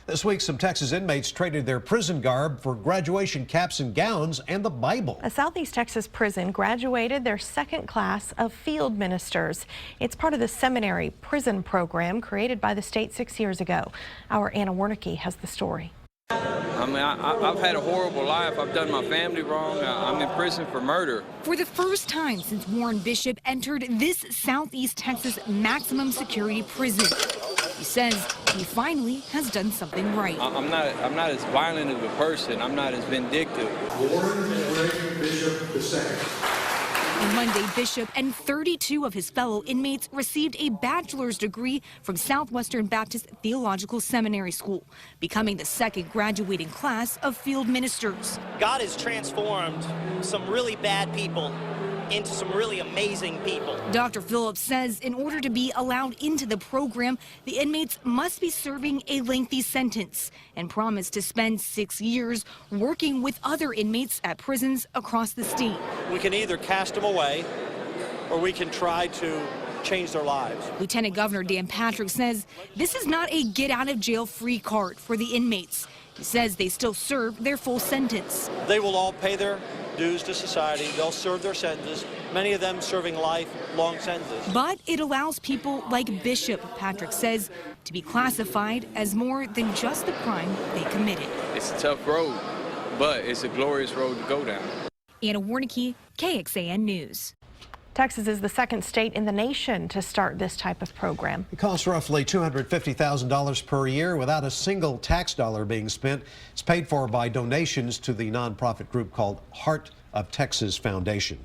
This week, some Texas inmates traded their prison garb for graduation caps and gowns and the Bible. A Southeast Texas prison graduated their second class of field ministers. It's part of the seminary prison program created by the state 6 years ago. Our Anna Wernicke has the story. I've had a horrible life. I've done my family wrong. I'm in prison for murder. For the first time since Warren Bishop entered this Southeast Texas maximum security prison, he says he finally has done something right. I'm not as violent of a person. I'm not as vindictive. Warren Bishop II. On Monday, Bishop and 32 of his fellow inmates received a bachelor's degree from Southwestern Baptist Theological Seminary School, becoming the second graduating class of field ministers. God has transformed some really bad people into some really amazing people. Dr. Phillips says in order to be allowed into the program, the inmates must be serving a lengthy sentence and promise to spend 6 years working with other inmates at prisons across the state. We can either cast them away or we can try to change their lives. Lieutenant Governor Dan Patrick says this is not a get out of jail free card for the inmates. He says they still serve their full sentence. They will all pay their dues to society. They'll serve their sentences, many of them serving lifelong sentences. But it allows people like Bishop, Patrick says, to be classified as more than just the crime they committed. It's a tough road, but it's a glorious road to go down. Anna Wernicke, KXAN News. Texas is the second state in the nation to start this type of program. It costs roughly $250,000 per year without a single tax dollar being spent. It's paid for by donations to the nonprofit group called Heart of Texas Foundation.